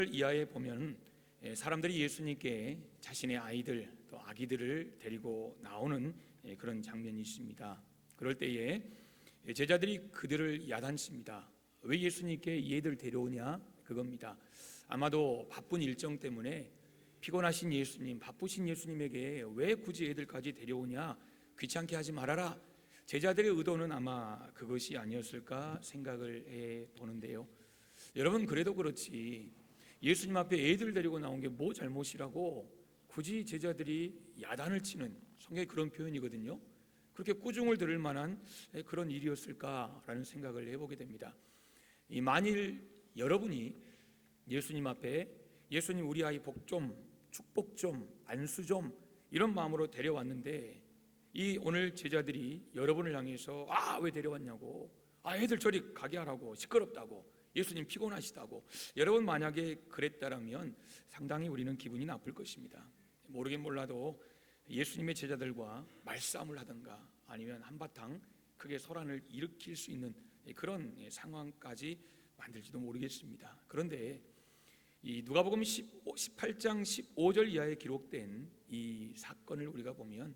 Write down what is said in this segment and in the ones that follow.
이하에 보면 사람들이 예수님께 자신의 아이들 또 아기들을 데리고 나오는 그런 장면이 있습니다. 그럴 때에 제자들이 그들을 야단칩니다. 왜 예수님께 이 애들 데려오냐? 그겁니다. 아마도 바쁜 일정 때문에 피곤하신 예수님, 바쁘신 예수님에게 왜 굳이 애들까지 데려오냐? 귀찮게 하지 말아라. 제자들의 의도는 아마 그것이 아니었을까 생각을 해보는데요. 여러분, 그래도 그렇지 예수님 앞에 애들 데리고 나온 게 뭐 잘못이라고 굳이 제자들이 야단을 치는, 성경에 그런 표현이거든요. 그렇게 꾸중을 들을 만한 그런 일이었을까라는 생각을 해보게 됩니다. 만일 여러분이 예수님 앞에 예수님 우리 아이 복 좀, 축복 좀, 안수 좀 이런 마음으로 데려왔는데 이 오늘 제자들이 여러분을 향해서 왜 데려왔냐고, 애들 저리 가게 하라고, 시끄럽다고, 예수님 피곤하시다고, 여러분 만약에 그랬다라면 상당히 우리는 기분이 나쁠 것입니다. 모르긴 몰라도 예수님의 제자들과 말싸움을 하든가 아니면 한바탕 크게 소란을 일으킬 수 있는 그런 상황까지 만들지도 모르겠습니다. 그런데 이 누가복음 18장 15절 이하에 기록된 이 사건을 우리가 보면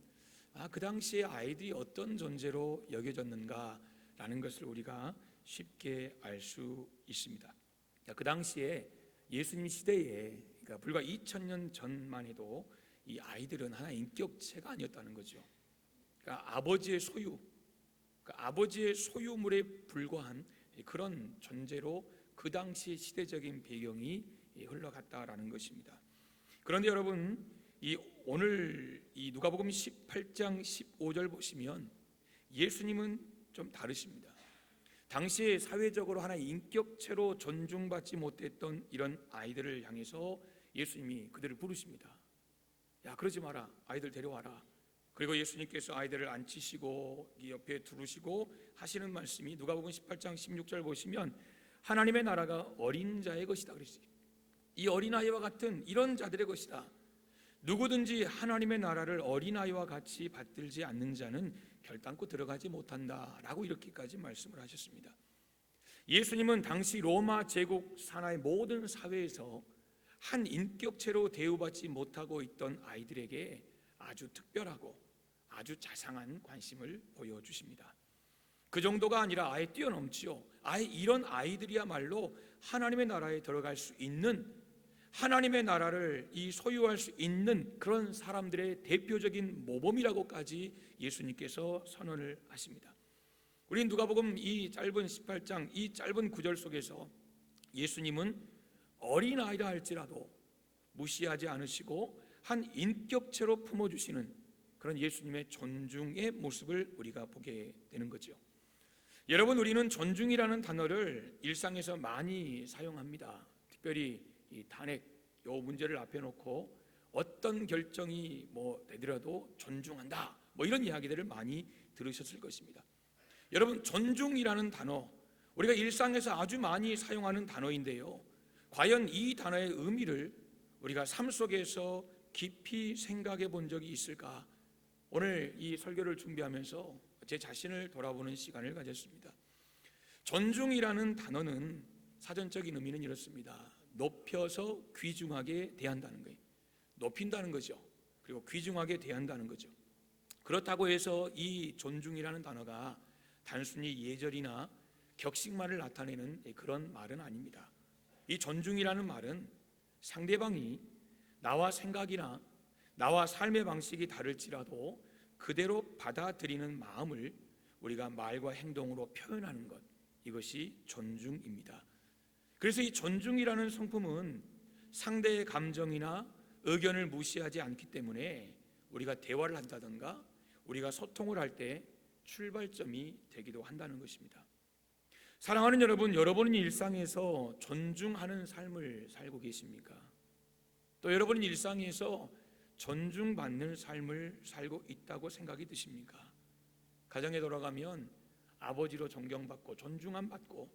그 당시에 아이들이 어떤 존재로 여겨졌는가라는 것을 우리가 쉽게 알 수 있습니다. 그 당시에 예수님 시대에, 그러니까 불과 2000년 전만 해도 이 아이들은 하나의 인격체가 아니었다는 거죠. 그러니까 아버지의 소유, 아버지의 소유물에 불과한 그런 존재로 그 당시 시대적인 배경이 흘러갔다라는 것입니다. 그런데 여러분, 오늘 이 누가복음 18장 15절 보시면 예수님은 좀 다르십니다. 당시에 사회적으로 하나의 인격체로 존중받지 못했던 이런 아이들을 향해서 예수님이 그들을 부르십니다. 야, 그러지 마라, 아이들 데려와라. 그리고 예수님께서 아이들을 앉히시고 옆에 두르시고 하시는 말씀이 누가복음 18장 16절 보시면 하나님의 나라가 어린 자의 것이다 그랬어요. 이 어린아이와 같은 이런 자들의 것이다. 누구든지 하나님의 나라를 어린아이와 같이 받들지 않는 자는 결단코 들어가지 못한다라고 이렇게까지 말씀을 하셨습니다. 예수님은 당시 로마 제국 산하의 모든 사회에서 한 인격체로 대우받지 못하고 있던 아이들에게 아주 특별하고 아주 자상한 관심을 보여주십니다. 그 정도가 아니라 아예 뛰어넘지요. 아예 이런 아이들이야말로 하나님의 나라에 들어갈 수 있는, 하나님의 나라를 소유할 수 있는 그런 사람들의 대표적인 모범이라고까지 예수님께서 선언을 하십니다. 우리 누가복음 이 짧은 18장 이 짧은 구절 속에서 예수님은 어린아이라 할지라도 무시하지 않으시고 한 인격체로 품어주시는 그런 예수님의 존중의 모습을 우리가 보게 되는 거죠. 여러분, 우리는 존중이라는 단어를 일상에서 많이 사용합니다. 특별히 이 탄핵 요 문제를 앞에 놓고 어떤 결정이 되더라도 존중한다 이런 이야기들을 많이 들으셨을 것입니다. 여러분, 존중이라는 단어 우리가 일상에서 아주 많이 사용하는 단어인데요, 과연 이 단어의 의미를 우리가 삶 속에서 깊이 생각해 본 적이 있을까? 오늘 이 설교를 준비하면서 제 자신을 돌아보는 시간을 가졌습니다. 존중이라는 단어는 사전적인 의미는 이렇습니다. 높여서 귀중하게 대한다는 거예요. 높인다는 거죠. 그리고 귀중하게 대한다는 거죠. 그렇다고 해서 이 존중이라는 단어가 단순히 예절이나 격식만을 나타내는 그런 말은 아닙니다. 이 존중이라는 말은 상대방이 나와 생각이나 나와 삶의 방식이 다를지라도 그대로 받아들이는 마음을 우리가 말과 행동으로 표현하는 것, 이것이 존중입니다. 그래서 이 존중이라는 성품은 상대의 감정이나 의견을 무시하지 않기 때문에 우리가 대화를 한다든가 우리가 소통을 할 때 출발점이 되기도 한다는 것입니다. 사랑하는 여러분, 여러분은 일상에서 존중하는 삶을 살고 계십니까? 또 여러분은 일상에서 존중받는 삶을 살고 있다고 생각이 드십니까? 가정에 돌아가면 아버지로 존경받고 존중함 받고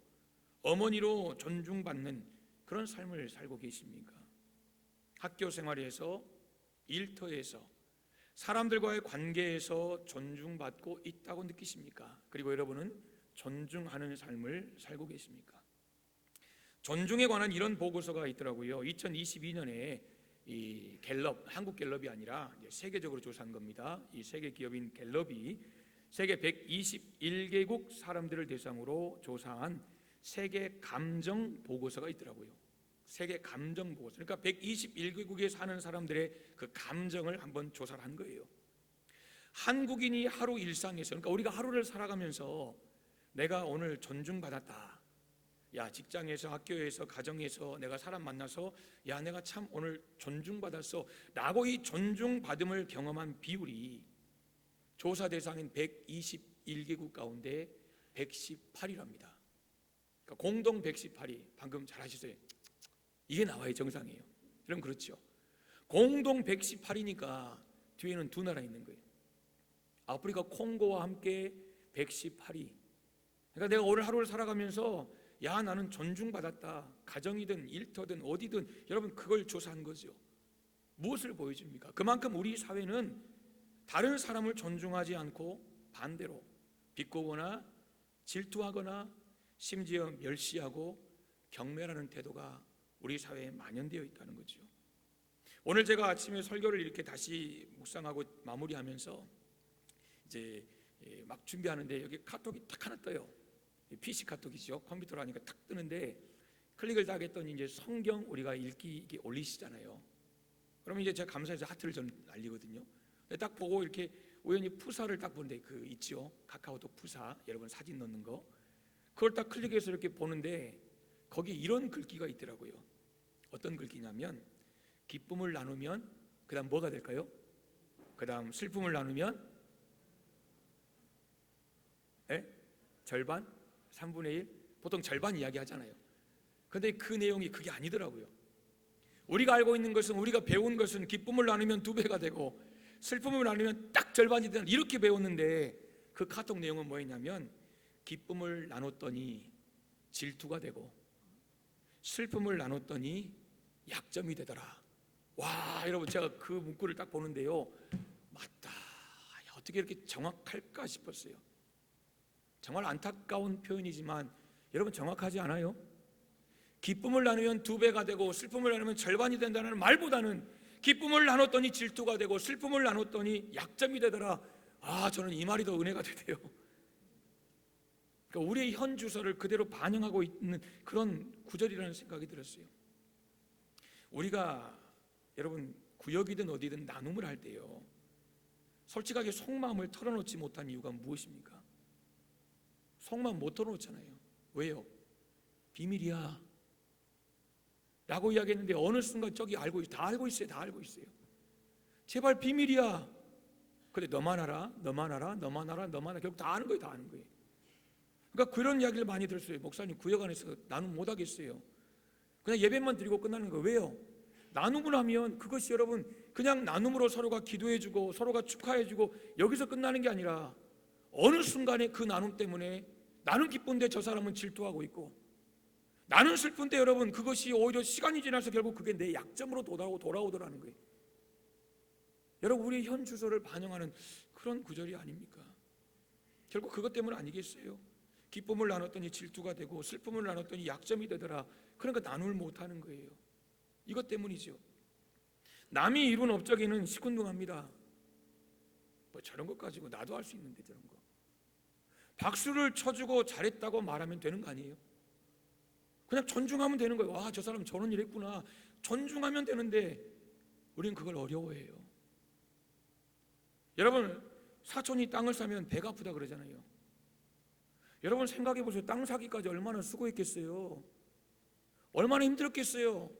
어머니로 존중받는 그런 삶을 살고 계십니까? 학교 생활에서, 일터에서, 사람들과의 관계에서 존중받고 있다고 느끼십니까? 그리고 여러분은 존중하는 삶을 살고 계십니까? 존중에 관한 이런 보고서가 있더라고요. 2022년에 이 갤럽, 한국 갤럽이 아니라 이제 세계적으로 조사한 겁니다. 이 세계 기업인 갤럽이 세계 121개국 사람들을 대상으로 조사한 세계 감정 보고서가 있더라고요. 세계 감정 보고서. 그러니까 121개국에 사는 사람들의 그 감정을 한번 조사를 한 거예요. 한국인이 하루 일상에서, 그러니까 우리가 하루를 살아가면서 내가 오늘 존중받았다. 야, 직장에서, 학교에서, 가정에서 내가 사람 만나서 야, 내가 참 오늘 존중받았어 라고 이 존중받음을 경험한 비율이 조사 대상인 121개국 가운데 118이랍니다. 그러니까 공동 118이, 방금 잘 하셨어요. 이게 나와야 정상이에요. 그럼 그렇죠. 공동 118이니까 뒤에는 두 나라 있는 거예요. 아프리카 콩고와 함께 118이. 그러니까 내가 오늘 하루를 살아가면서 야, 나는 존중받았다. 가정이든 일터든 어디든 여러분 그걸 조사한 거죠. 무엇을 보여줍니까? 그만큼 우리 사회는 다른 사람을 존중하지 않고 반대로 비꼬거나 질투하거나 심지어 멸시하고 경멸하는 태도가 우리 사회에 만연되어 있다는 거죠. 오늘 제가 아침에 설교를 이렇게 다시 묵상하고 마무리하면서 이제 막 준비하는데 여기 카톡이 딱 하나 떠요. PC 카톡이죠. 컴퓨터로 하니까 탁 뜨는데 클릭을 딱 했더니 이제 성경 우리가 읽기 이게 올리시잖아요. 그러면 이제 제가 감사해서 하트를 좀 날리거든요. 딱 보고 이렇게 우연히 푸사를 딱 보는데 그 있죠. 카카오톡 푸사, 여러분 사진 넣는 거. 그걸 딱 클릭해서 이렇게 보는데 거기 이런 글귀가 있더라고요. 어떤 글귀냐면 기쁨을 나누면 그다음 뭐가 될까요? 그다음 슬픔을 나누면 절반? 3분의 1? 보통 절반 이야기 하잖아요. 근데 그 내용이 그게 아니더라고요. 우리가 알고 있는 것은, 우리가 배운 것은 기쁨을 나누면 2배가 되고 슬픔을 나누면 딱 절반이 된다 이렇게 배웠는데 그 카톡 내용은 뭐였냐면 기쁨을 나눴더니 질투가 되고 슬픔을 나눴더니 약점이 되더라. 와, 여러분 제가 그 문구를 딱 보는데요, 맞다. 어떻게 이렇게 정확할까 싶었어요. 정말 안타까운 표현이지만 여러분 정확하지 않아요? 기쁨을 나누면 2배가 되고 슬픔을 나누면 절반이 된다는 말보다는 기쁨을 나눴더니 질투가 되고 슬픔을 나눴더니 약점이 되더라. 아, 저는 이 말이 더 은혜가 되대요. 그러니까 우리의 현 주소를 그대로 반영하고 있는 그런 구절이라는 생각이 들었어요. 우리가 여러분 구역이든 어디든 나눔을 할 때요, 솔직하게 속마음을 털어놓지 못한 이유가 무엇입니까? 속마음 못 털어놓잖아요. 왜요? 비밀이야 라고 이야기했는데 어느 순간 저기 다 알고 있어요. 다 알고 있어요. 제발 비밀이야. 근데 너만 알아, 너만 알아, 너만 알아, 너만 알아. 결국 다 아는 거예요. 다 아는 거예요. 그러니까 그런 이야기를 많이 들었어요. 목사님 구역 안에서 나눔 못 하겠어요. 그냥 예배만 드리고 끝나는 거예요. 왜요? 나눔을 하면 그것이 여러분 그냥 나눔으로 서로가 기도해주고 서로가 축하해주고 여기서 끝나는 게 아니라 어느 순간에 그 나눔 때문에 나는 기쁜데 저 사람은 질투하고 있고, 나는 슬픈데 여러분 그것이 오히려 시간이 지나서 결국 그게 내 약점으로 돌아오더라는 거예요. 여러분 우리의 현 주소를 반영하는 그런 구절이 아닙니까? 결국 그것 때문 아니겠어요? 기쁨을 나눴더니 질투가 되고 슬픔을 나눴더니 약점이 되더라. 그러니까 나눔을 못하는 거예요. 이것 때문이죠. 남이 이룬 업적에는 시큰둥합니다. 뭐 저런 것 가지고 나도 할 수 있는데 저런 거. 박수를 쳐주고 잘했다고 말하면 되는 거 아니에요? 그냥 존중하면 되는 거예요. 와, 저 사람 저런 일 했구나. 존중하면 되는데 우리는 그걸 어려워해요. 여러분 사촌이 땅을 사면 배가 아프다 그러잖아요. 여러분 생각해 보세요. 땅 사기까지 얼마나 수고했겠어요? 얼마나 힘들었겠어요?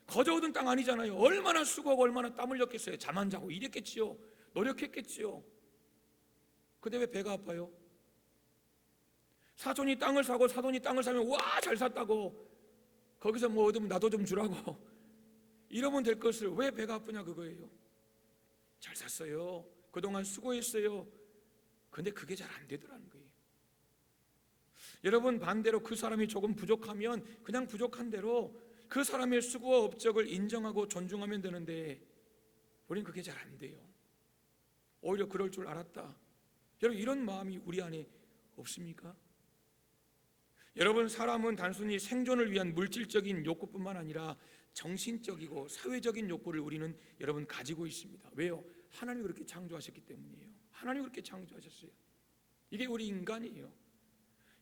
거저 얻은 땅 아니잖아요. 얼마나 수고하고 얼마나 땀 흘렸겠어요? 잠 안 자고 일했겠지요. 노력했겠지요. 근데 왜 배가 아파요? 사촌이 땅을 사고 사돈이 땅을 사면 와, 잘 샀다고 거기서 뭐 얻으면 나도 좀 주라고 이러면 될 것을 왜 배가 아프냐 그거예요. 잘 샀어요. 그동안 수고했어요. 근데 그게 잘 안 되더라는 거예요. 여러분 반대로 그 사람이 조금 부족하면 그냥 부족한 대로 그 사람의 수고와 업적을 인정하고 존중하면 되는데 우리는 그게 잘 안 돼요. 오히려 그럴 줄 알았다. 여러분 이런 마음이 우리 안에 없습니까? 여러분, 사람은 단순히 생존을 위한 물질적인 욕구뿐만 아니라 정신적이고 사회적인 욕구를 우리는 여러분 가지고 있습니다. 왜요? 하나님이 그렇게 창조하셨기 때문이에요. 하나님이 그렇게 창조하셨어요. 이게 우리 인간이에요.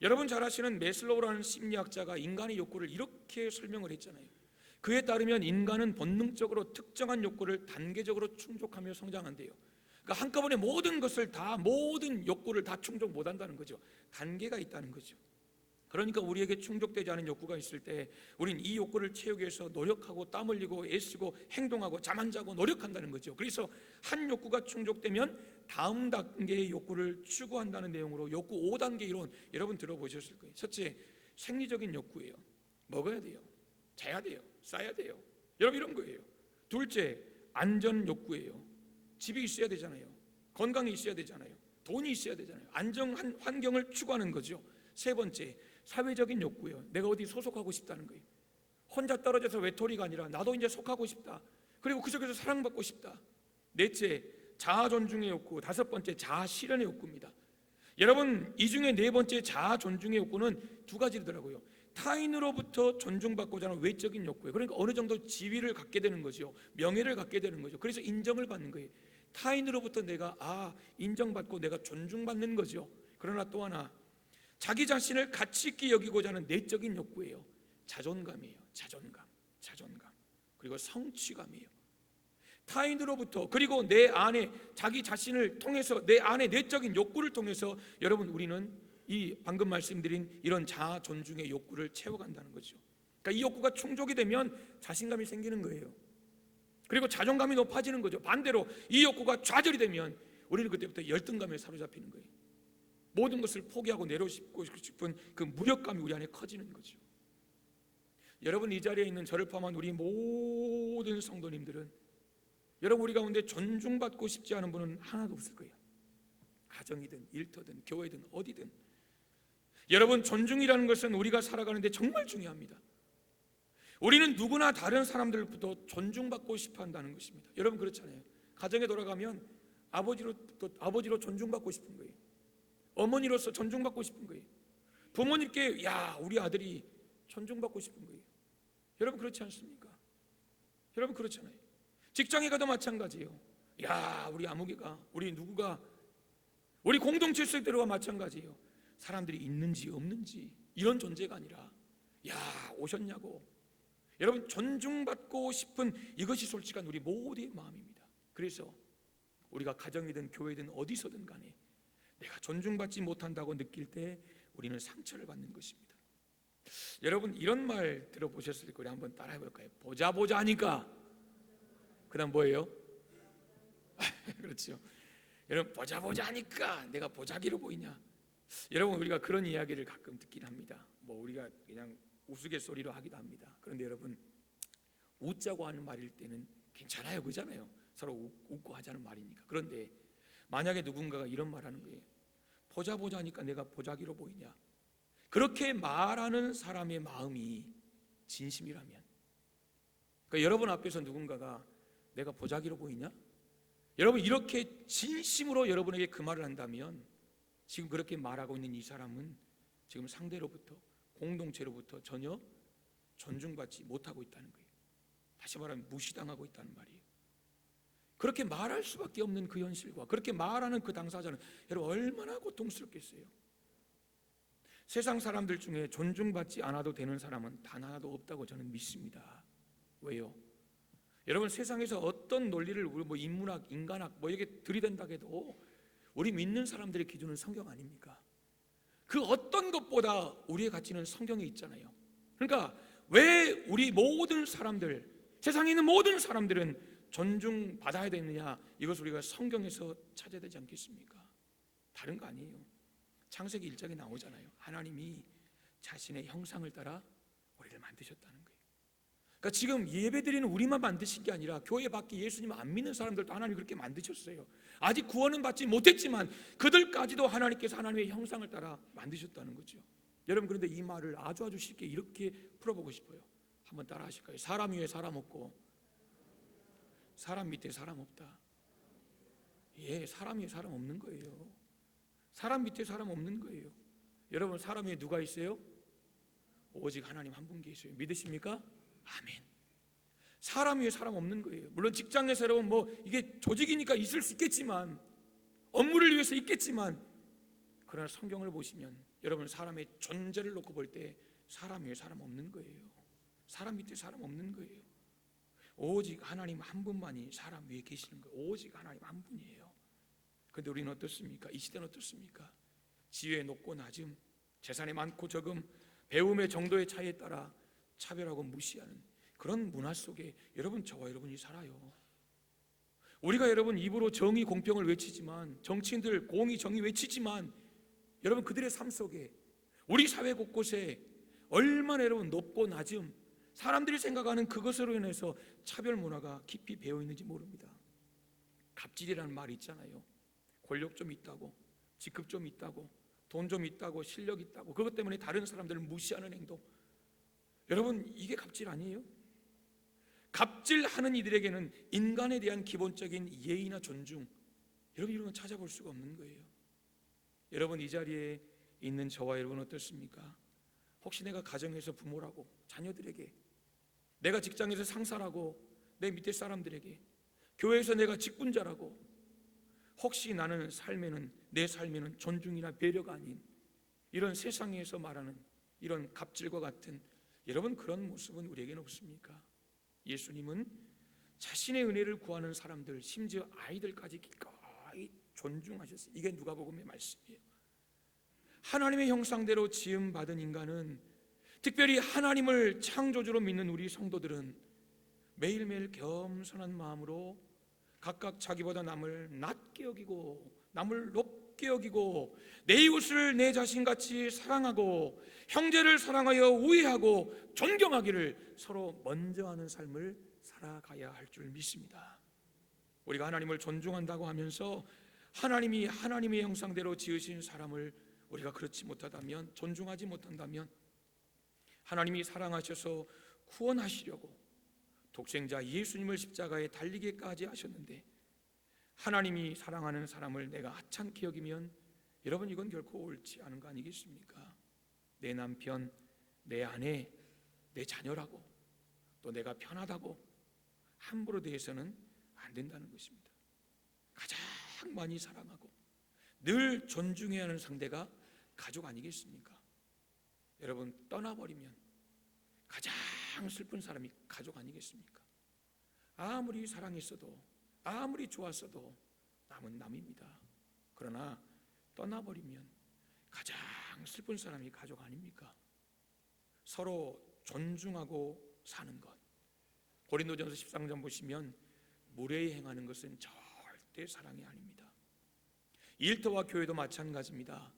여러분 잘 아시는 매슬로우라는 심리학자가 인간의 욕구를 이렇게 설명을 했잖아요. 그에 따르면 인간은 본능적으로 특정한 욕구를 단계적으로 충족하며 성장한대요. 그러니까 한꺼번에 모든 욕구를 다 충족 못한다는 거죠. 단계가 있다는 거죠. 그러니까 우리에게 충족되지 않은 욕구가 있을 때 우린 이 욕구를 채우기 위해서 노력하고 땀 흘리고 애쓰고 행동하고 잠 안 자고 노력한다는 거죠. 그래서 한 욕구가 충족되면 다음 단계의 욕구를 추구한다는 내용으로 욕구 5단계 이론 여러분 들어보셨을 거예요. 첫째, 생리적인 욕구예요. 먹어야 돼요. 자야 돼요. 싸야 돼요. 여러분 이런 거예요. 둘째, 안전 욕구예요. 집이 있어야 되잖아요. 건강이 있어야 되잖아요. 돈이 있어야 되잖아요. 안정한 환경을 추구하는 거죠. 세 번째, 사회적인 욕구예요. 내가 어디 소속하고 싶다는 거예요. 혼자 떨어져서 외톨이가 아니라 나도 이제 속하고 싶다. 그리고 그 속에서 사랑받고 싶다. 넷째, 자아 존중의 욕구. 다섯 번째, 자아 실현의 욕구입니다. 여러분, 이 중에 네 번째 자아 존중의 욕구는 두 가지더라고요. 타인으로부터 존중받고자 하는 외적인 욕구예요. 그러니까 어느 정도 지위를 갖게 되는 거죠. 명예를 갖게 되는 거죠. 그래서 인정을 받는 거예요. 타인으로부터 내가 인정받고 내가 존중받는 거죠. 그러나 또 하나, 자기 자신을 가치 있게 여기고자 하는 내적인 욕구예요. 자존감이에요. 자존감. 그리고 성취감이에요. 타인으로부터, 그리고 내 안에 자기 자신을 통해서 내 안에 내적인 욕구를 통해서 여러분 우리는 이 방금 말씀드린 이런 자아 존중의 욕구를 채워간다는 거죠. 그러니까 이 욕구가 충족이 되면 자신감이 생기는 거예요. 그리고 자존감이 높아지는 거죠. 반대로 이 욕구가 좌절이 되면 우리는 그때부터 열등감에 사로잡히는 거예요. 모든 것을 포기하고 내려놓고 싶은 그 무력감이 우리 안에 커지는 거죠. 여러분, 이 자리에 있는 저를 포함한 우리 모든 성도님들은 여러분 우리 가운데 존중받고 싶지 않은 분은 하나도 없을 거예요. 가정이든 일터든 교회든 어디든. 여러분, 존중이라는 것은 우리가 살아가는데 정말 중요합니다. 우리는 누구나 다른 사람들부터 존중받고 싶어 한다는 것입니다. 여러분 그렇잖아요. 가정에 돌아가면 아버지로 존중받고 싶은 거예요. 어머니로서 존중받고 싶은 거예요. 부모님께 우리 아들이 존중받고 싶은 거예요. 여러분 그렇지 않습니까? 여러분 그렇잖아요. 직장에 가도 마찬가지예요. 우리 아무개가, 우리 누구가, 우리 공동체 속대로가 마찬가지예요. 사람들이 있는지 없는지 이런 존재가 아니라 오셨냐고. 여러분, 존중받고 싶은 이것이 솔직한 우리 모두의 마음입니다. 그래서 우리가 가정이든 교회든 어디서든 간에 내가 존중받지 못한다고 느낄 때 우리는 상처를 받는 것입니다. 여러분, 이런 말 들어보셨을 거예요. 한번 따라해 볼까요? 보자 하니까 그 다음 뭐예요? 그렇죠. 여러분, 보자 하니까 내가 보자기로 보이냐? 여러분, 우리가 그런 이야기를 가끔 듣긴 합니다. 우리가 그냥 우스갯소리로 하기도 합니다. 그런데 여러분, 웃자고 하는 말일 때는 괜찮아요, 그잖아요. 서로 웃고 하자는 말이니까. 그런데 만약에 누군가가 이런 말하는 거예요. 보자 하니까 내가 보자기로 보이냐? 그렇게 말하는 사람의 마음이 진심이라면, 그러니까 여러분 앞에서 누군가가 내가 보자기로 보이냐? 여러분, 이렇게 진심으로 여러분에게 그 말을 한다면 지금 그렇게 말하고 있는 이 사람은 지금 상대로부터, 공동체로부터 전혀 존중받지 못하고 있다는 거예요. 다시 말하면 무시당하고 있다는 말이에요. 그렇게 말할 수밖에 없는 그 현실과 그렇게 말하는 그 당사자는 여러분 얼마나 고통스럽겠어요. 세상 사람들 중에 존중받지 않아도 되는 사람은 단 하나도 없다고 저는 믿습니다. 왜요? 여러분, 세상에서 어떤 논리를 인문학, 인간학 이게 들이댄다 해도 우리 믿는 사람들의 기준은 성경 아닙니까? 그 어떤 것보다 우리의 가치는 성경에 있잖아요. 그러니까 왜 우리 모든 사람들, 세상에 있는 모든 사람들은 존중받아야 되느냐? 이것을 우리가 성경에서 찾아야 되지 않겠습니까? 다른 거 아니에요. 창세기 1장에 나오잖아요. 하나님이 자신의 형상을 따라 우리를 만드셨다는 거예요. 그러니까 지금 예배드리는 우리만 만드신 게 아니라 교회 밖에 예수님 안 믿는 사람들도 하나님이 그렇게 만드셨어요. 아직 구원은 받지 못했지만 그들까지도 하나님께서 하나님의 형상을 따라 만드셨다는 거죠. 여러분, 그런데 이 말을 아주 쉽게 이렇게 풀어보고 싶어요. 한번 따라 하실까요? 사람 위에 사람 없고 사람 밑에 사람 없다. 사람 위에 사람 없는 거예요. 사람 밑에 사람 없는 거예요. 여러분, 사람 위에 누가 있어요? 오직 하나님 한 분 계세요. 믿으십니까? 아멘. 사람 위에 사람 없는 거예요. 물론 직장에서 여러분 이게 조직이니까 있을 수 있겠지만, 업무를 위해서 있겠지만, 그러나 성경을 보시면 여러분 사람의 존재를 놓고 볼 때 사람 위에 사람 없는 거예요. 사람 밑에 사람 없는 거예요. 오직 하나님 한 분만이 사람 위에 계시는 거예요. 오직 하나님 한 분이에요. 그런데 우리는 어떻습니까? 이 시대는 어떻습니까? 지위의 높고 낮음, 재산이 많고 적음, 배움의 정도의 차이에 따라 차별하고 무시하는 그런 문화 속에 여러분, 저와 여러분이 살아요. 우리가 여러분 입으로 정의 공평을 외치지만, 정치인들 공의 정의 외치지만, 여러분 그들의 삶 속에 우리 사회 곳곳에 얼마나 여러분 높고 낮음, 사람들이 생각하는 그것으로 인해서 차별 문화가 깊이 배어 있는지 모릅니다. 갑질이라는 말이 있잖아요. 권력 좀 있다고, 직급 좀 있다고, 돈 좀 있다고, 실력 있다고, 그것 때문에 다른 사람들을 무시하는 행동. 여러분 이게 갑질 아니에요? 갑질하는 이들에게는 인간에 대한 기본적인 예의나 존중, 여러분 이런 건 찾아볼 수가 없는 거예요. 여러분 이 자리에 있는 저와 여러분 어떻습니까? 혹시 내가 가정에서 부모라고 자녀들에게, 내가 직장에서 상사라고 내 밑에 사람들에게, 교회에서 내가 직분자라고, 혹시 나는 내 삶에는 존중이나 배려가 아닌 이런 세상에서 말하는 이런 갑질과 같은 여러분 그런 모습은 우리에게는 없습니까? 예수님은 자신의 은혜를 구하는 사람들, 심지어 아이들까지 기꺼이 존중하셨어요. 이게 누가복음의 말씀이에요. 하나님의 형상대로 지음받은 인간은, 특별히 하나님을 창조주로 믿는 우리 성도들은 매일매일 겸손한 마음으로 각각 자기보다 남을 낮게 여기고 남을 높게 여기고 내 이웃을 내 자신같이 사랑하고 형제를 사랑하여 우애하고 존경하기를 서로 먼저 하는 삶을 살아가야 할 줄 믿습니다. 우리가 하나님을 존중한다고 하면서 하나님이 하나님의 형상대로 지으신 사람을 우리가 그렇지 못하다면, 존중하지 못한다면, 하나님이 사랑하셔서 구원하시려고 독생자 예수님을 십자가에 달리게까지 하셨는데, 하나님이 사랑하는 사람을 내가 하찮게 여기면 여러분 이건 결코 옳지 않은 거 아니겠습니까? 내 남편, 내 아내, 내 자녀라고, 또 내가 편하다고 함부로 대해서는 안 된다는 것입니다. 가장 많이 사랑하고 늘 존중해야 하는 상대가 가족 아니겠습니까? 여러분 떠나버리면 가장 슬픈 사람이 가족 아니겠습니까? 아무리 사랑했어도, 아무리 좋았어도 남은 남입니다. 그러나 떠나버리면 가장 슬픈 사람이 가족 아닙니까? 서로 존중하고 사는 것. 고린도전서 13장 보시면 무례히 행하는 것은 절대 사랑이 아닙니다. 일터와 교회도 마찬가지입니다.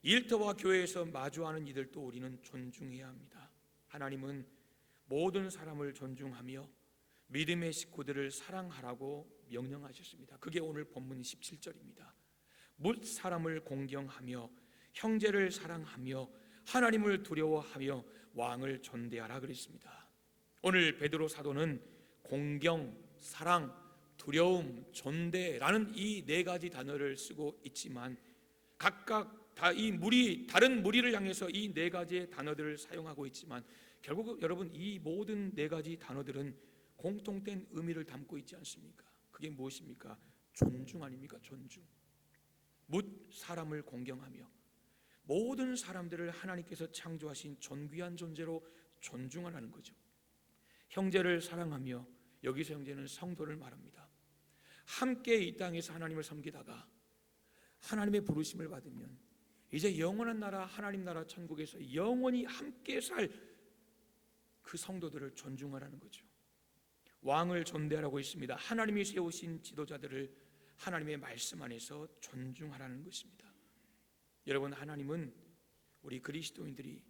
일터와 교회에서 마주하는 이들도 우리는 존중해야 합니다. 하나님은 모든 사람을 존중하며 믿음의 식구들을 사랑하라고 명령하셨습니다. 그게 오늘 본문 17절입니다. 뭇 사람을 공경하며 형제를 사랑하며 하나님을 두려워하며 왕을 존대하라 그랬습니다. 오늘 베드로 사도는 공경, 사랑, 두려움, 존대라는 이 네 가지 단어를 쓰고 있지만 각각 다 다른 무리를 향해서 이 네 가지의 단어들을 사용하고 있지만 결국 여러분 이 모든 네 가지 단어들은 공통된 의미를 담고 있지 않습니까? 그게 무엇입니까? 존중 아닙니까? 존중. 뭇 사람을 공경하며 모든 사람들을 하나님께서 창조하신 존귀한 존재로 존중하라는 거죠. 형제를 사랑하며, 여기서 형제는 성도를 말합니다. 함께 이 땅에서 하나님을 섬기다가 하나님의 부르심을 받으면 이제 영원한 나라, 하나님 나라 천국에서 영원히 함께 살 그 성도들을 존중하라는 거죠. 왕을 존대하라고 했습니다. 하나님이 세우신 지도자들을 하나님의 말씀 안에서 존중하라는 것입니다. 여러분, 하나님은 우리 그리스도인들이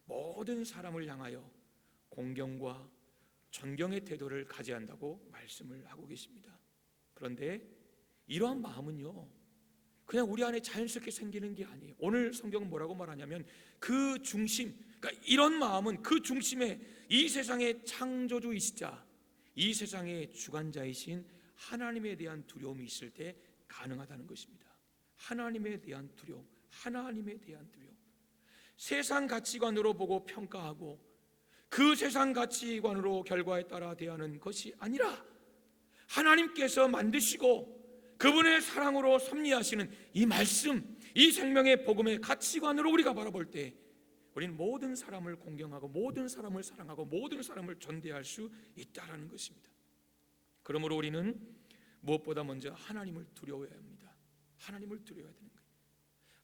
모든 사람을 향하여 공경과 존경의 태도를 가져야 한다고 말씀을 하고 계십니다. 그런데 이러한 마음은요, 그냥 우리 안에 자연스럽게 생기는 게 아니에요. 오늘 성경은 뭐라고 말하냐면 그 중심, 그러니까 이런 마음은 그 중심에 이 세상의 창조주이시자 이 세상의 주관자이신 하나님에 대한 두려움이 있을 때 가능하다는 것입니다. 하나님에 대한 두려움, 하나님에 대한 두려움. 세상 가치관으로 보고 평가하고 그 세상 가치관으로 결과에 따라 대하는 것이 아니라 하나님께서 만드시고 그분의 사랑으로 섭리하시는 이 말씀, 이 생명의 복음의 가치관으로 우리가 바라볼 때 우리는 모든 사람을 공경하고 모든 사람을 사랑하고 모든 사람을 존대할 수 있다라는 것입니다. 그러므로 우리는 무엇보다 먼저 하나님을 두려워해야 합니다. 하나님을 두려워해야 되는 거예요.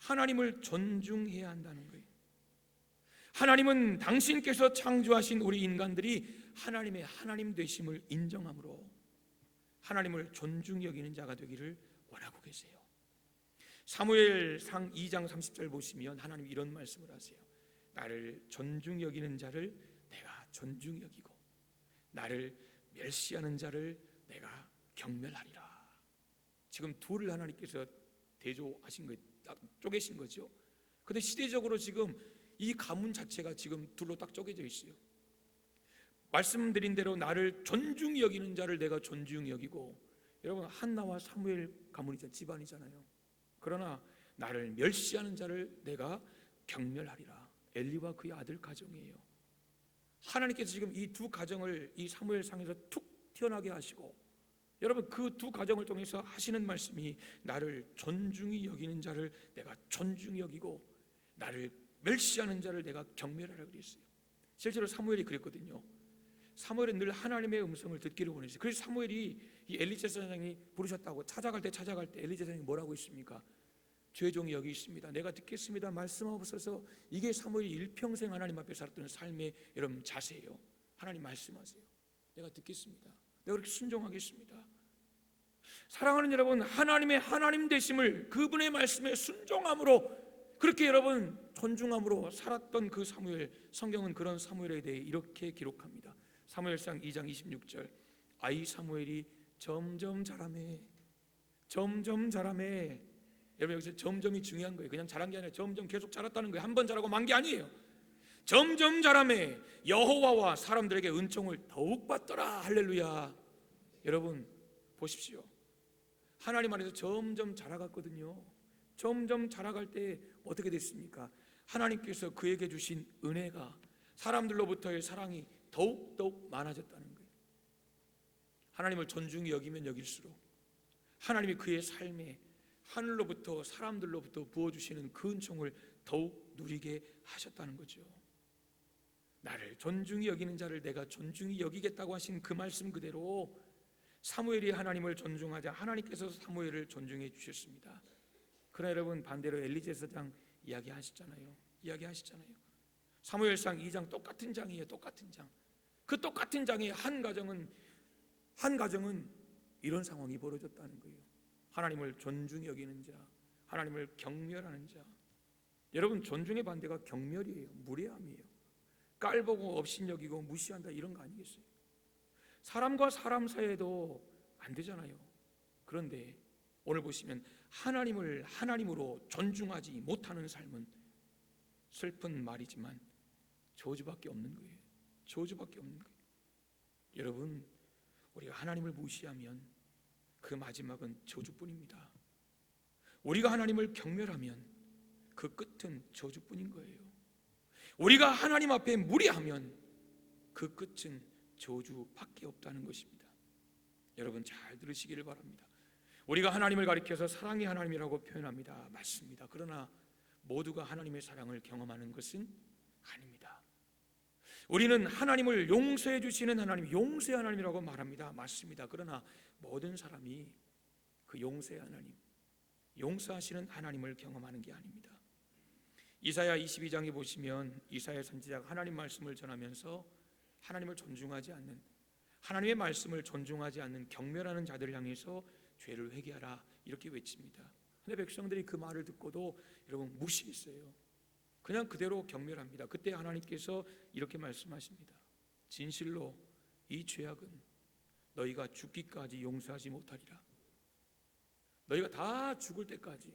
하나님을 존중해야 한다는 거예요. 하나님은 당신께서 창조하신 우리 인간들이 하나님의 하나님 되심을 인정함으로 하나님을 존중히 여기는 자가 되기를 원하고 계세요. 사무엘상 2장 30절 보시면 하나님이 이런 말씀을 하세요. 나를 존중히 여기는 자를 내가 존중히 여기고 나를 멸시하는 자를 내가 경멸하리라. 지금 둘을 하나님께서 대조하신 거예요. 딱 쪼개신 거죠. 그런데 시대적으로 지금 이 가문 자체가 지금 둘로 딱 쪼개져 있어요. 말씀드린 대로 나를 존중히 여기는 자를 내가 존중히 여기고, 여러분 한나와 사무엘 가문이잖아요. 집안이잖아요. 그러나 나를 멸시하는 자를 내가 경멸하리라. 엘리와 그의 아들 가정이에요. 하나님께서 지금 이 두 가정을 이 사무엘상에서 툭 튀어나게 하시고, 여러분 그 두 가정을 통해서 하시는 말씀이 나를 존중히 여기는 자를 내가 존중히 여기고 나를 멸시하는 자를 내가 경멸하라 그랬어요. 실제로 사무엘이 그랬거든요. 사무엘은 늘 하나님의 음성을 듣기를 원했어요. 그래서 사무엘이 이 엘리 제사장이 부르셨다고 찾아갈 때 엘리 제사장이 뭐라고 했습니까? 주의 종이 여기 있습니다. 내가 듣겠습니다. 말씀하옵소서. 이게 사무엘이 일평생 하나님 앞에 살았던 삶의 여러분 자세예요. 하나님 말씀하세요. 내가 듣겠습니다. 내가 그렇게 순종하겠습니다. 사랑하는 여러분, 하나님의 하나님 되심을 그분의 말씀에 순종함으로 그렇게 여러분 존중함으로 살았던 그 사무엘, 성경은 그런 사무엘에 대해 이렇게 기록합니다. 사무엘상 2장 26절 아이 사무엘이 점점 자라매. 여러분 여기서 점점이 중요한 거예요. 그냥 자란 게 아니라 점점 계속 자랐다는 거예요. 한 번 자라고 만 게 아니에요. 점점 자라매 여호와와 사람들에게 은총을 더욱 받더라. 할렐루야. 여러분 보십시오. 하나님 안에서 점점 자라갔거든요. 점점 자라갈 때 어떻게 됐습니까? 하나님께서 그에게 주신 은혜가, 사람들로부터의 사랑이 더욱 많아졌다는 거예요. 하나님을 존중히 여기면 여길수록 하나님이 그의 삶에 하늘로부터 사람들로부터 부어주시는 그 은총을 더욱 누리게 하셨다는 거죠. 나를 존중히 여기는 자를 내가 존중히 여기겠다고 하신 그 말씀 그대로 사무엘이 하나님을 존중하자 하나님께서 사무엘을 존중해 주셨습니다. 그러나 여러분 반대로 엘리 제사장 이야기하시잖아요. 사무엘상 2장 똑같은 장이에요. 똑같은 장. 그 똑같은 장의 한 가정은 이런 상황이 벌어졌다는 거예요. 하나님을 존중히 여기는 자, 하나님을 경멸하는 자. 여러분 존중의 반대가 경멸이에요. 무례함이에요. 깔보고 업신여기고 무시한다 이런 거 아니겠어요? 사람과 사람 사이에도 안 되잖아요. 그런데 오늘 보시면 하나님을 하나님으로 존중하지 못하는 삶은 슬픈 말이지만 저주밖에 없는 거예요. 여러분 우리가 하나님을 무시하면 그 마지막은 저주뿐입니다. 우리가 하나님을 경멸하면 그 끝은 저주뿐인 거예요. 우리가 하나님 앞에 무례하면 그 끝은 저주밖에 없다는 것입니다. 여러분 잘 들으시기를 바랍니다. 우리가 하나님을 가리켜서 사랑의 하나님이라고 표현합니다. 맞습니다. 그러나 모두가 하나님의 사랑을 경험하는 것은 아닙니다. 우리는 하나님을 용서해 주시는 하나님, 용서의 하나님이라고 말합니다. 맞습니다. 그러나 모든 사람이 그 용서의 하나님, 용서하시는 하나님을 경험하는 게 아닙니다. 이사야 22장에 보시면 이사야 선지자가 하나님 말씀을 전하면서 하나님을 존중하지 않는, 하나님의 말씀을 존중하지 않는 경멸하는 자들을 향해서 죄를 회개하라 이렇게 외칩니다. 근데 백성들이 그 말을 듣고도 여러분 무시했어요. 그냥 그대로 경멸합니다. 그때 하나님께서 이렇게 말씀하십니다. 진실로 이 죄악은 너희가 죽기까지 용서하지 못하리라. 너희가 다 죽을 때까지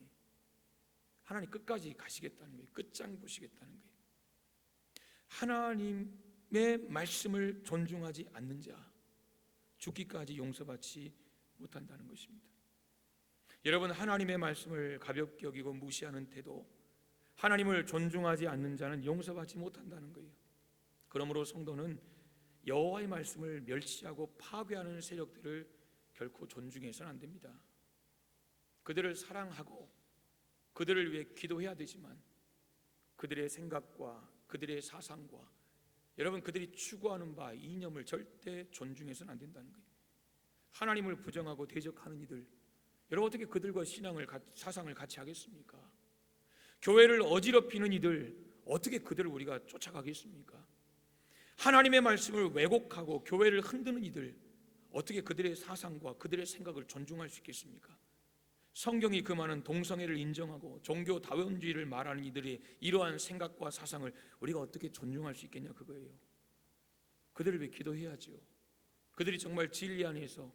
하나님 끝까지 가시겠다는 거예요. 끝장 보시겠다는 거예요. 하나님의 말씀을 존중하지 않는 자 죽기까지 용서받지 못한다는 것입니다. 여러분 하나님의 말씀을 가볍게 여기고 무시하는 태도, 하나님을 존중하지 않는 자는 용서받지 못한다는 거예요. 그러므로 성도는 여호와의 말씀을 멸시하고 파괴하는 세력들을 결코 존중해서는 안 됩니다. 그들을 사랑하고 그들을 위해 기도해야 되지만 그들의 생각과 그들의 사상과 여러분 그들이 추구하는 바 이념을 절대 존중해서는 안 된다는 거예요. 하나님을 부정하고 대적하는 이들, 여러분 어떻게 그들과 사상을 같이 하겠습니까? 교회를 어지럽히는 이들, 어떻게 그들을 우리가 쫓아가겠습니까? 하나님의 말씀을 왜곡하고 교회를 흔드는 이들, 어떻게 그들의 사상과 그들의 생각을 존중할 수 있겠습니까? 성경이 그 많은 동성애를 인정하고 종교 다원주의를 말하는 이들의 이러한 생각과 사상을 우리가 어떻게 존중할 수 있겠냐, 그거예요. 그들을 위해 기도해야죠. 그들이 정말 진리 안에서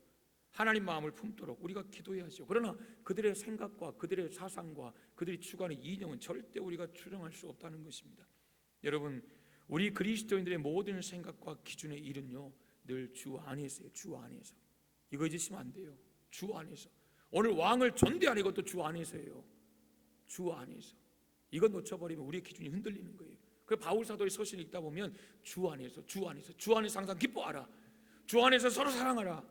하나님 마음을 품도록 우리가 기도해야죠. 그러나 그들의 생각과 그들의 사상과 그들이 추구하는 이념은 절대 우리가 추정할 수 없다는 것입니다. 여러분, 우리 그리스도인들의 모든 생각과 기준의 일은요 늘 주 안에서요. 주 안에서. 이거 잊으시면 안 돼요. 주 안에서. 오늘 왕을 존대하는 것도 주 안에서예요. 주 안에서. 이거 놓쳐버리면 우리의 기준이 흔들리는 거예요. 그 바울 사도의 서신을 읽다 보면 주 안에서, 주 안에서, 주 안에서 항상 기뻐하라. 주 안에서 서로 사랑하라.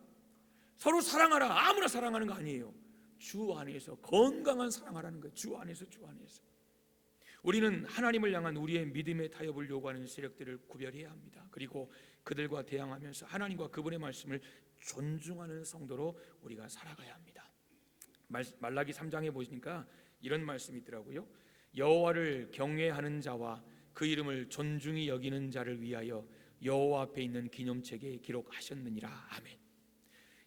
서로 사랑하라. 아무나 사랑하는 거 아니에요. 주 안에서 건강한 사랑하라는 거예요. 주 안에서, 주 안에서. 우리는 하나님을 향한 우리의 믿음의 타협을 요구하는 세력들을 구별해야 합니다. 그리고 그들과 대항하면서 하나님과 그분의 말씀을 존중하는 성도로 우리가 살아가야 합니다. 말라기 3장에 보시니까 이런 말씀이 있더라고요. 여호와를 경외하는 자와 그 이름을 존중히 여기는 자를 위하여 여호와 앞에 있는 기념책에 기록하셨느니라. 아멘.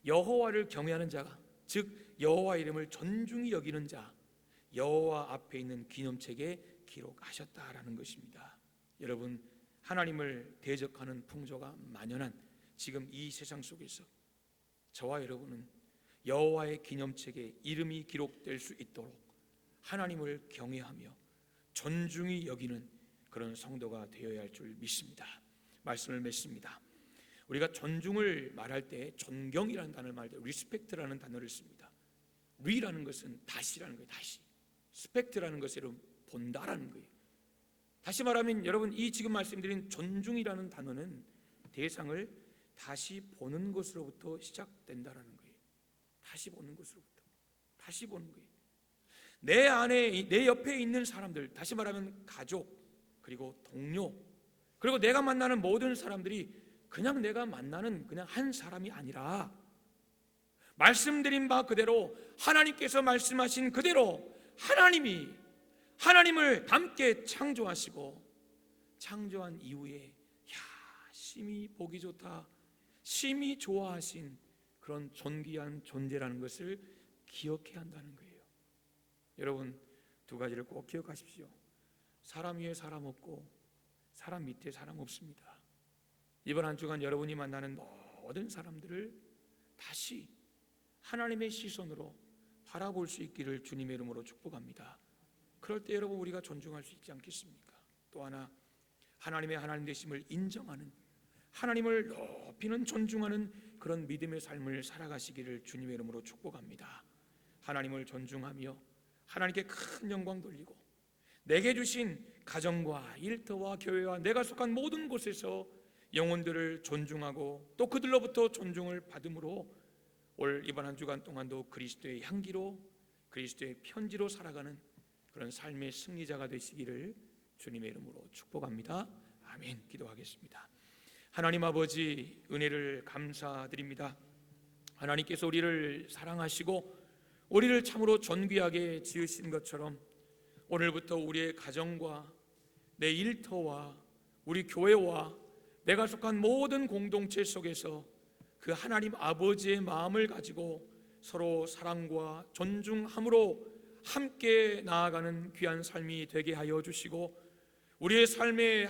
여호와를 경외하는 자가, 즉 여호와 이름을 존중히 여기는 자, 여호와 앞에 있는 기념책에 기록하셨다라는 것입니다. 여러분, 하나님을 대적하는 풍조가 만연한 지금 이 세상 속에서 저와 여러분은 여호와의 기념책에 이름이 기록될 수 있도록 하나님을 경외하며 존중히 여기는 그런 성도가 되어야 할 줄 믿습니다. 말씀을 맺습니다. 우리가 존중을 말할 때 존경이라는 단어를 말할 때 리스펙트라는 단어를 씁니다. 리라는 것은 다시라는 거예요. 다시. 스펙트라는 것은 본다라는 거예요. 다시 말하면 여러분, 이 지금 말씀드린 존중이라는 단어는 대상을 다시 보는 것으로부터 시작된다라는 거예요. 다시 보는 것으로부터. 다시 보는 거예요. 내 안에, 내 옆에 있는 사람들, 다시 말하면 가족, 그리고 동료, 그리고 내가 만나는 모든 사람들이 그냥 내가 만나는 그냥 한 사람이 아니라 말씀드린 바 그대로 하나님께서 말씀하신 그대로 하나님을 함께 창조하시고 창조한 이후에 심히 보기 좋다, 심히 좋아하신 그런 존귀한 존재라는 것을 기억해야 한다는 거예요. 여러분, 두 가지를 꼭 기억하십시오. 사람 위에 사람 없고 사람 밑에 사람 없습니다. 이번 한 주간 여러분이 만나는 모든 사람들을 다시 하나님의 시선으로 바라볼 수 있기를 주님의 이름으로 축복합니다. 그럴 때 여러분, 우리가 존중할 수 있지 않겠습니까? 또 하나, 하나님의 하나님 되심을 인정하는, 하나님을 높이는, 존중하는 그런 믿음의 삶을 살아가시기를 주님의 이름으로 축복합니다. 하나님을 존중하며 하나님께 큰 영광 돌리고 내게 주신 가정과 일터와 교회와 내가 속한 모든 곳에서 영혼들을 존중하고 또 그들로부터 존중을 받음으로 올 이번 한 주간 동안도 그리스도의 향기로, 그리스도의 편지로 살아가는 그런 삶의 승리자가 되시기를 주님의 이름으로 축복합니다. 아멘. 기도하겠습니다. 하나님 아버지, 은혜를 감사드립니다. 하나님께서 우리를 사랑하시고 우리를 참으로 존귀하게 지으신 것처럼 오늘부터 우리의 가정과 내 일터와 우리 교회와 내가 속한 모든 공동체 속에서 그 하나님 아버지의 마음을 가지고 서로 사랑과 존중함으로 함께 나아가는 귀한 삶이 되게 하여 주시고 우리의 삶의